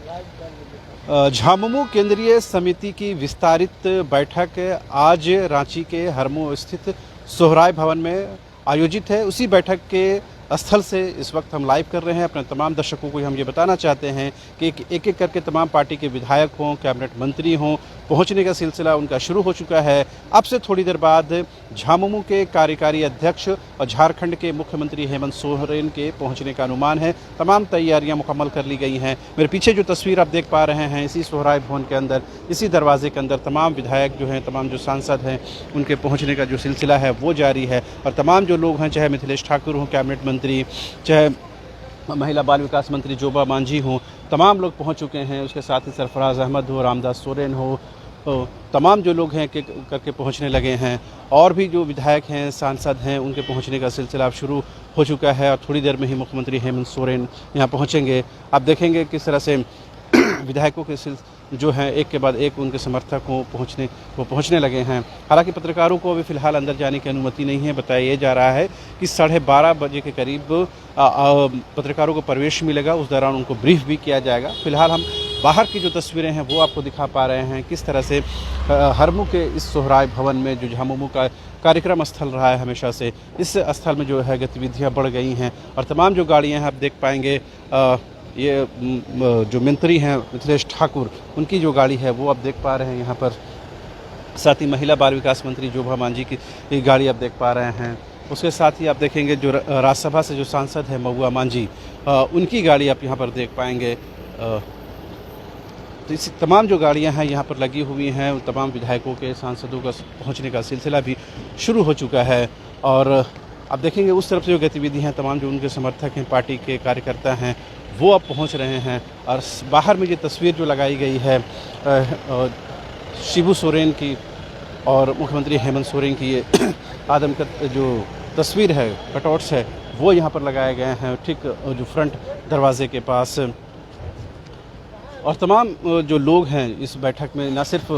झामुमो केंद्रीय समिति की विस्तारित बैठक आज रांची के हरमू स्थित सोहराय भवन में आयोजित है। उसी बैठक के स्थल से इस वक्त हम लाइव कर रहे हैं। अपने तमाम दर्शकों को हम ये बताना चाहते हैं कि एक एक करके तमाम पार्टी के विधायक हों, कैबिनेट मंत्री हों, पहुंचने का सिलसिला उनका शुरू हो चुका है। अब से थोड़ी देर बाद झामुमो के कार्यकारी अध्यक्ष और झारखंड के मुख्यमंत्री हेमंत सोरेन के पहुंचने का अनुमान है। तमाम तैयारियां मुकम्मल कर ली गई हैं। मेरे पीछे जो तस्वीर आप देख पा रहे हैं, इसी सोहराय भवन के अंदर, इसी दरवाजे के अंदर तमाम विधायक जो हैं, तमाम जो सांसद हैं, उनके पहुँचने का जो सिलसिला है वो जारी है। और तमाम जो लोग हैं, चाहे मिथिलेश ठाकुर हों कैबिनेट मंत्री, चाहे महिला बाल विकास मंत्री जोबा मांझी हों, तमाम लोग पहुंच चुके हैं। उसके साथ ही सरफराज अहमद हो, रामदास सोरेन हो, तमाम जो लोग हैं करके पहुंचने लगे हैं। और भी जो विधायक हैं, सांसद हैं, उनके पहुंचने का सिलसिला अब शुरू हो चुका है। और थोड़ी देर में ही मुख्यमंत्री हेमंत सोरेन यहाँ पहुंचेंगे। आप देखेंगे किस तरह से विधायकों के जो हैं एक के बाद एक उनके समर्थक को पहुंचने लगे हैं। हालांकि पत्रकारों को अभी फ़िलहाल अंदर जाने की अनुमति नहीं है। बताया जा रहा है कि 12:30 बजे के करीब पत्रकारों को प्रवेश मिलेगा। उस दौरान उनको ब्रीफ भी किया जाएगा। फ़िलहाल हम बाहर की जो तस्वीरें हैं वो आपको दिखा पा रहे हैं, किस तरह से हरमू के इस सोहराय भवन में जो झामुमो का कार्यक्रम स्थल रहा है हमेशा से, इस स्थल में जो है गतिविधियाँ बढ़ गई हैं। और तमाम जो गाड़ियाँ हैं आप देख पाएंगे, ये जो मंत्री हैं मिथिलेश ठाकुर, उनकी जो गाड़ी है वो आप देख पा रहे हैं यहाँ पर। साथ ही महिला बाल विकास मंत्री जोबा मांझी की गाड़ी आप देख पा रहे हैं। उसके साथ ही आप देखेंगे जो राज्यसभा से जो सांसद है महुआ मांझी, उनकी गाड़ी आप यहाँ पर देख पाएंगे। तो इस तमाम जो गाड़ियाँ हैं यहाँ पर लगी हुई हैं, तमाम विधायकों के, सांसदों का पहुँचने का सिलसिला भी शुरू हो चुका है। और आप देखेंगे उस तरफ से जो गतिविधि हैं, तमाम जो उनके समर्थक हैं, पार्टी के कार्यकर्ता हैं, वो अब पहुंच रहे हैं। और बाहर में ये तस्वीर जो लगाई गई है शिबू सोरेन की और मुख्यमंत्री हेमंत सोरेन की, ये आदमकद जो तस्वीर है, कटआउट्स है, वो यहाँ पर लगाए गए हैं ठीक जो फ्रंट दरवाजे के पास। और तमाम जो लोग हैं इस बैठक में, न सिर्फ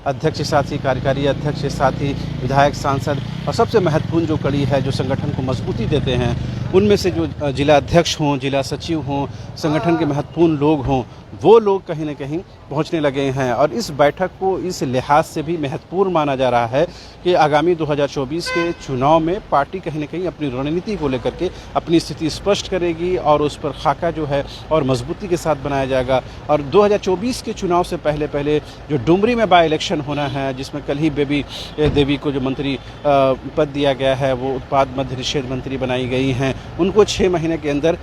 अध्यक्ष के साथ ही कार्यकारी अध्यक्ष के साथ ही विधायक, सांसद, और सबसे महत्वपूर्ण जो कड़ी है जो संगठन को मजबूती देते हैं, उनमें से जो जिला अध्यक्ष हों, जिला सचिव हों, संगठन के महत्वपूर्ण लोग हों, वो लोग कहीं न कहीं पहुंचने लगे हैं। और इस बैठक को इस लिहाज से भी महत्वपूर्ण माना जा रहा है कि आगामी 2024 के चुनाव में पार्टी कहीं न कहीं अपनी रणनीति को लेकर के अपनी स्थिति स्पष्ट करेगी और उस पर खाका जो है और मजबूती के साथ बनाया जाएगा। और 2024 के चुनाव से पहले जो डुमरी में बाई इलेक्शन होना है, जिसमें कल ही बेबी देवी को जो मंत्री पद दिया गया है, वो उत्पाद मद्य निषेध मंत्री बनाई गई हैं, उनको 6 महीने के अंदर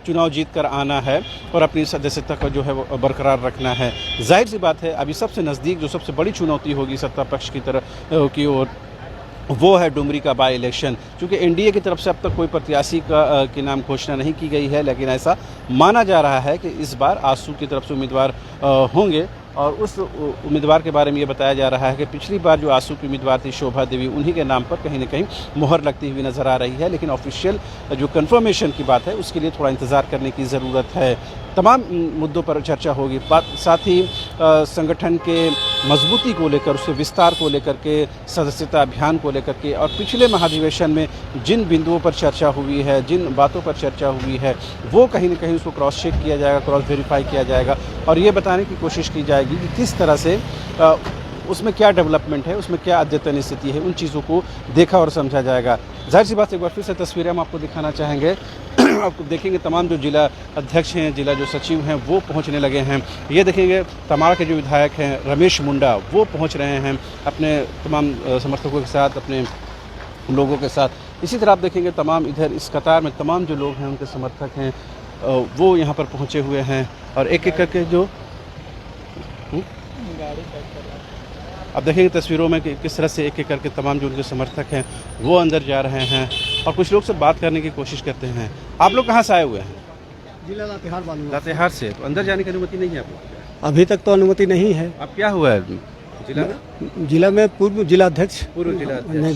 चुनाव जीत कर आना है और अपनी सदस्यता को जो है वो बरकरार रखना है। जाहिर सी बात है, अभी सबसे नज़दीक जो सबसे बड़ी चुनौती होगी सत्ता पक्ष की तरफ की ओर, वो है डुमरी का बाई इलेक्शन। क्योंकि एनडीए की तरफ से अब तक कोई प्रत्याशी के नाम घोषणा नहीं की गई है, लेकिन ऐसा माना जा रहा है कि इस बार आसू की तरफ से उम्मीदवार होंगे। और उस उम्मीदवार के बारे में ये बताया जा रहा है कि पिछली बार जो आसू की उम्मीदवार थी शोभा देवी, उन्हीं के नाम पर कहीं न कहीं मुहर लगती हुई नज़र आ रही है। लेकिन ऑफिशियल जो कंफर्मेशन की बात है, उसके लिए थोड़ा इंतज़ार करने की ज़रूरत है। तमाम मुद्दों पर चर्चा होगी। साथ ही संगठन के मजबूती को लेकर, उसके विस्तार को लेकर के, सदस्यता अभियान को लेकर के, और पिछले महाधिवेशन में जिन बिंदुओं पर चर्चा हुई है, जिन बातों पर चर्चा हुई है, वो कहीं न कहीं उसको क्रॉस चेक किया जाएगा, क्रॉस वेरीफाई किया जाएगा और ये बताने की कोशिश की जाएगी कि किस तरह से उसमें क्या डेवलपमेंट है, उसमें क्या अद्यतन स्थिति है, उन चीज़ों को देखा और समझा जाएगा। जाहिर सी बात, एक बार फिर से तस्वीरें हम आपको दिखाना चाहेंगे। आपको देखेंगे तमाम जो जिला अध्यक्ष हैं, जिला जो सचिव हैं, वो पहुंचने लगे हैं। ये देखेंगे तमाड़ा के जो विधायक हैं रमेश मुंडा, वो पहुंच रहे हैं अपने तमाम समर्थकों के साथ, अपने लोगों के साथ। इसी तरह आप देखेंगे तमाम इधर इस कतार में तमाम जो लोग हैं, उनके समर्थक हैं, वो यहाँ पर पहुँचे हुए हैं। और एक एक करके जो अब देखेंगे तस्वीरों में कि किस तरह से एक एक करके तमाम जो उनके समर्थक हैं वो अंदर जा रहे हैं और कुछ लोग से बात करने की कोशिश करते हैं। आप लोग कहाँ से आए हुए हैं? जिला लातेहार। लातेहार से। तो अंदर जाने की अनुमति नहीं है आपको? अभी तक तो अनुमति नहीं है। अब क्या हुआ है जिला में? जिला में पूर्व जिला अध्यक्ष,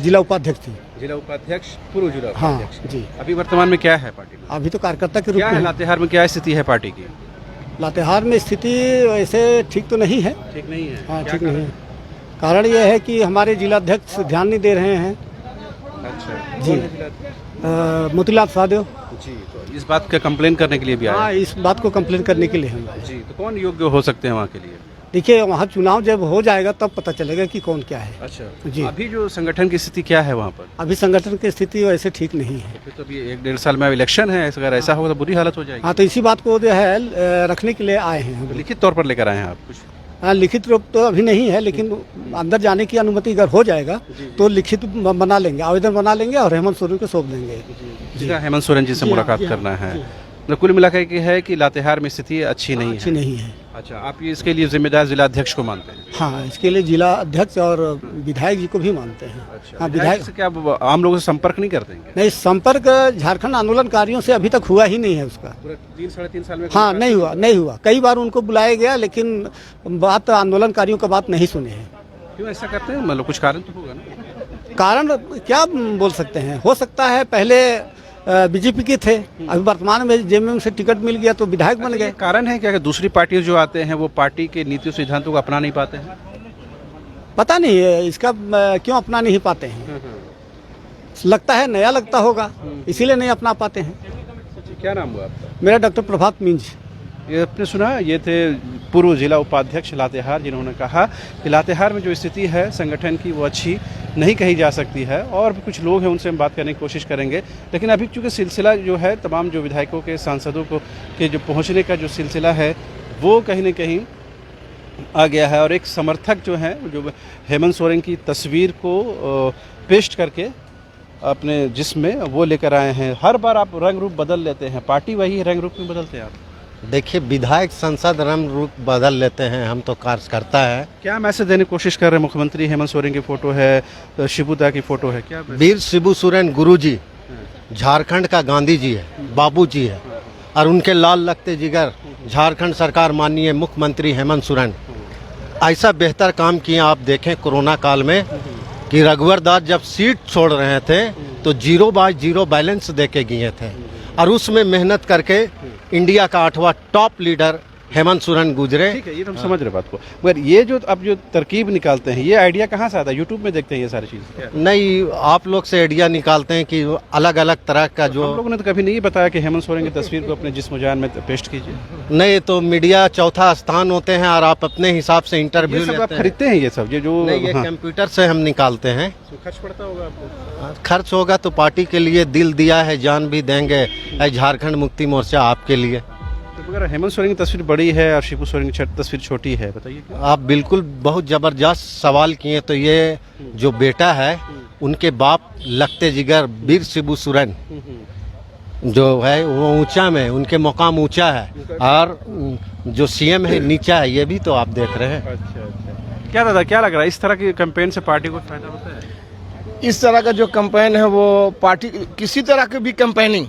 जिला उपाध्यक्ष थी। जिला उपाध्यक्ष, पूर्व जिला उपाध्यक्ष। हाँ जी। अभी वर्तमान में क्या है पार्टी में? अभी तो कार्यकर्ता के रूप क्या में है लातेहार में, क्या स्थिति है पार्टी की? लातेहार में स्थिति वैसे ठीक तो नहीं है। ठीक नहीं है? हाँ, ठीक नहीं है। कारण यह है कि हमारे जिला अध्यक्ष ध्यान नहीं दे रहे हैं। अच्छा जी। मोतीलाल साहदेव जी, तो इस बात का कंप्लेन करने के लिए भी आए हाँ, इस बात को कंप्लेन करने के लिए हम आए। जी, तो कौन योग्य हो सकते हैं वहाँ के लिए? देखिए, वहाँ चुनाव जब हो जाएगा तब पता चलेगा कि कौन क्या है। अच्छा जी। अभी जो संगठन की स्थिति क्या है वहाँ पर? अभी संगठन की स्थिति वैसे ठीक नहीं है। फिर तो अभी 1-1.5 साल में इलेक्शन है, अगर ऐसा होगा तो बुरी हालत हो जाएगी। हाँ, तो इसी बात को जो है रखने के लिए आए हैं हम तो लोग। लिखित तौर पर लेकर आए हैं आप कुछ? हाँ, लिखित रूप तो अभी नहीं है, लेकिन अंदर जाने की अनुमति अगर हो जाएगा तो लिखित बना लेंगे, आवेदन बना लेंगे और हेमंत सोरेन को सौंप देंगे। सीधा हेमंत सोरेन जी से जी हाँ, मुलाकात जी हाँ, करना है। जी। तो कुल मिलाकर के है कि लातेहार में स्थिति अच्छी नहीं अच्छी है। नहीं है। अच्छा, आप ये इसके लिए जिम्मेदार जिला अध्यक्ष को मानते हैं? हाँ, इसके लिए जिला अध्यक्ष और विधायक जी को भी मानते हैं। हाँ, विधायक से क्या आप आम लोगों से संपर्क नहीं करते हैं? नहीं, संपर्क झारखंड आंदोलनकारियों से अभी तक हुआ ही नहीं है उसका। पूरा 3-3.5 साल में हाँ, नहीं हुआ। कई बार उनको बुलाया गया, लेकिन बात आंदोलनकारियों का बात नहीं सुने हैं। क्यों ऐसा करते हैं? मतलब कुछ कारण तो होगा ना? कारण क्या बोल सकते हैं, हो सकता है पहले बीजेपी के थे, अभी वर्तमान में जेएमएम से टिकट मिल गया तो विधायक बन ये गए। कारण है क्या कि दूसरी पार्टियां जो आते हैं वो पार्टी के नीति सिद्धांतों को अपना नहीं पाते हैं? पता नहीं है इसका क्यों अपना नहीं पाते हैं। लगता है नया लगता होगा, इसीलिए नहीं अपना पाते हैं। क्या नाम हुआ आपका? मेरा डॉक्टर प्रभात मिंज। ये आपने सुना, ये थे पूर्व जिला उपाध्यक्ष लातेहार, जिन्होंने कहा कि लातेहार में जो स्थिति है संगठन की वो अच्छी नहीं कही जा सकती है। और भी कुछ लोग हैं, उनसे हम बात करने की कोशिश करेंगे। लेकिन अभी चूँकि सिलसिला जो है तमाम जो विधायकों के सांसदों को के जो पहुँचने का जो सिलसिला है वो कहीं न कहीं आ गया है। और एक समर्थक जो हैं जो हेमंत सोरेन की तस्वीर को पेस्ट करके अपने जिसमें वो लेकर आए हैं। हर बार आप रंग रूप बदल लेते हैं, पार्टी वही रंग रूप में बदलते हैं आप? देखिए, विधायक संसद रंग रूप बदल लेते हैं, हम तो कार्यकर्ता है। क्या मैसेज देने की कोशिश कर रहे हैं? मुख्यमंत्री हेमंत सोरेन की फोटो है, शिबूदा की फोटो है, क्या? वीर शिबू सोरेन गुरुजी झारखंड का गांधी जी है, बाबू जी है, और उनके लाल लगते जिगर झारखंड सरकार माननीय मुख्यमंत्री हेमंत सोरेन ऐसा बेहतर काम किए। आप देखें कोरोना काल में कि रघुवर दास जब सीट छोड़ रहे थे तो 0/0 बैलेंस दे के गए थे, और उसमें मेहनत करके इंडिया का 8वां टॉप लीडर हेमंत सोरेन गुजरे। ठीक है, ये तो हम समझ रहे बात को, मगर ये जो अब जो तरकीब निकालते हैं ये आइडिया कहाँ से आता है? यूट्यूब में देखते हैं ये सारी चीज़? नहीं, आप लोग से आइडिया निकालते हैं कि अलग अलग तरह का जो हम लोगों ने तो कभी नहीं बताया कि हेमंत सोरेन की तस्वीर को अपने जिस्म जान में पेस्ट कीजिए। नहीं, तो मीडिया चौथा स्थान होते हैं और आप अपने हिसाब से इंटरव्यू ये सब लेते आप हैं। खरीदते हैं ये सब? ये जो नहीं, ये हाँ। कंप्यूटर से हम निकालते हैं। खर्च पड़ता होगा आपको? खर्च होगा तो पार्टी के लिए दिल दिया है, जान भी देंगे। झारखंड मुक्ति मोर्चा आपके लिए। तो मगर हेमंत सोरेन की तस्वीर बड़ी है और शिबू सोरेन की तस्वीर छोटी है, बताइए क्यों? आप बिल्कुल बहुत जबरदस्त सवाल किए। तो ये जो बेटा है उनके बाप लगते जिगर वीर शिबू सोरेन जो है वो ऊंचा में, उनके मुकाम ऊंचा है, और जो सीएम है नीचा है, ये भी तो आप देख रहे हैं। अच्छा। क्या दादा, क्या लग रहा है इस तरह के कैंपेन से पार्टी को फायदा होता है? इस तरह का जो कैंपेन है वो पार्टी, किसी तरह की भी कैंपेनिंग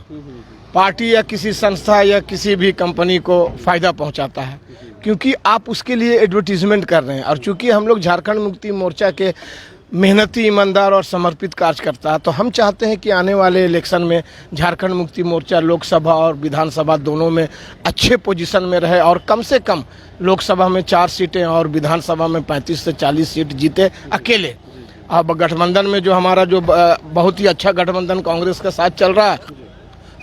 पार्टी या किसी संस्था या किसी भी कंपनी को फायदा पहुंचाता है, क्योंकि आप उसके लिए एडवर्टीजमेंट कर रहे हैं। और चूंकि हम लोग झारखंड मुक्ति मोर्चा के मेहनती, ईमानदार और समर्पित कार्यकर्ता है, तो हम चाहते हैं कि आने वाले इलेक्शन में झारखंड मुक्ति मोर्चा लोकसभा और विधानसभा दोनों में अच्छे पोजीशन में रहे, और कम से कम लोकसभा में 4 सीटें और विधानसभा में 35 से 40 सीट जीते अकेले। अब गठबंधन में जो हमारा जो बहुत ही अच्छा गठबंधन कांग्रेस के साथ चल रहा है,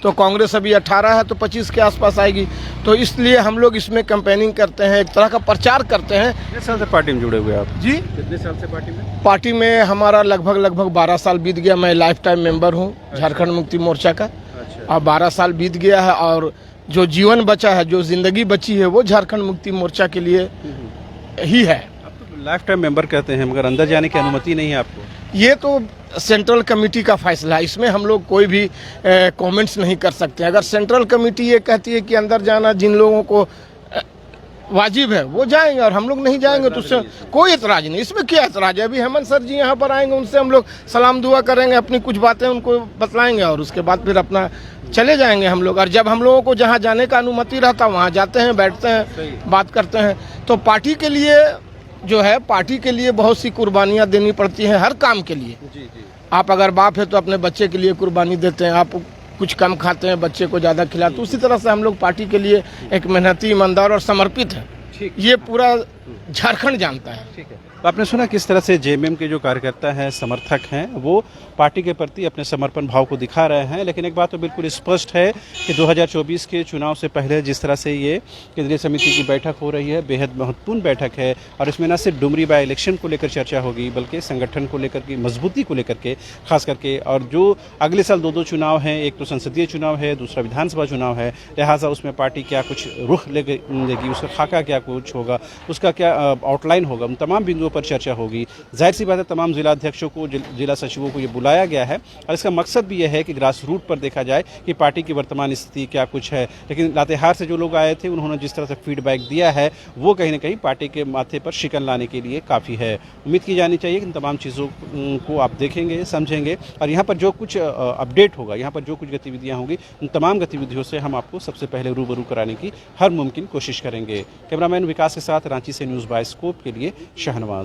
तो कांग्रेस अभी 18 है तो 25 के आसपास आएगी। तो इसलिए हम लोग इसमें कैंपेनिंग करते हैं, एक तरह का प्रचार करते हैं। कितने साल से पार्टी में जुड़े हुए आप? जी, कितने साल से पार्टी में? पार्टी में हमारा लगभग 12 साल बीत गया। मैं लाइफ टाइम मेंबर हूँ झारखंड मुक्ति मोर्चा का। अच्छा। और 12 साल बीत गया है, और जो जीवन बचा है, जो जिंदगी बची है, वो झारखंड मुक्ति मोर्चा के लिए ही है। आप तो लाइफ टाइम मेंबर कहते हैं, मगर अंदर जाने की अनुमति नहीं है आपको? ये तो सेंट्रल कमेटी का फैसला है, इसमें हम लोग कोई भी कमेंट्स नहीं कर सकते। अगर सेंट्रल कमेटी ये कहती है कि अंदर जाना जिन लोगों को वाजिब है वो जाएंगे, और हम लोग नहीं जाएंगे तो उससे कोई एतराज नहीं। इसमें क्या एतराज है? अभी हेमंत सर जी यहाँ पर आएंगे, उनसे हम लोग सलाम दुआ करेंगे, अपनी कुछ बातें उनको बतलाएंगे, और उसके बाद फिर अपना चले जाएंगे हम लोग। और जब हम लोगों को जहाँ जाने का अनुमति रहता है वहाँ जाते हैं, बैठते हैं, बात करते हैं। तो पार्टी के लिए जो है, पार्टी के लिए बहुत सी कुर्बानियाँ देनी पड़ती हैं हर काम के लिए। जी जी। आप अगर बाप है तो अपने बच्चे के लिए कुर्बानी देते हैं, आप कुछ कम खाते हैं, बच्चे को ज़्यादा खिलाते हैं। उसी तरह से हम लोग पार्टी के लिए एक मेहनती, ईमानदार और समर्पित है। ये पूरा झारखंड जानता है। ठीक है। तो आपने सुना किस तरह से जेएमएम के जो कार्यकर्ता हैं, समर्थक हैं, वो पार्टी के प्रति अपने समर्पण भाव को दिखा रहे हैं। लेकिन एक बात तो बिल्कुल स्पष्ट है कि 2024 के चुनाव से पहले जिस तरह से ये केंद्रीय समिति की बैठक हो रही है, बेहद महत्वपूर्ण बैठक है और इसमें न सिर्फ डुमरी बाई इलेक्शन को लेकर चर्चा होगी बल्कि संगठन को लेकर की मजबूती को लेकर के खास करके, और जो अगले साल 2 चुनाव हैं, एक तो संसदीय चुनाव है, दूसरा विधानसभा चुनाव है, लिहाजा उसमें पार्टी क्या कुछ रुख लेगी, उसका खाका क्या कुछ होगा, उसका क्या आउटलाइन होगा, उन तमाम बिंदुओं पर चर्चा होगी। जाहिर सी बात है तमाम जिला अध्यक्षों को, जिला सचिवों को ये बुलाया गया है और इसका मकसद भी यह है कि ग्रास रूट पर देखा जाए कि पार्टी की वर्तमान स्थिति क्या कुछ है। लेकिन लातेहार से जो लोग आए थे उन्होंने जिस तरह से फीडबैक दिया है वो कहीं ना कहीं पार्टी के माथे पर शिकन लाने के लिए काफ़ी है। उम्मीद की जानी चाहिए कि इन तमाम चीज़ों को आप देखेंगे, समझेंगे और यहाँ पर जो कुछ अपडेट होगा, यहाँ पर जो कुछ गतिविधियाँ होंगी, उन तमाम गतिविधियों से हम आपको सबसे पहले रूबरू कराने की हर मुमकिन कोशिश करेंगे। कैमरामैन विकास के साथ रांची से न्यूज़ बाय स्कोप के लिए शाहनवाज।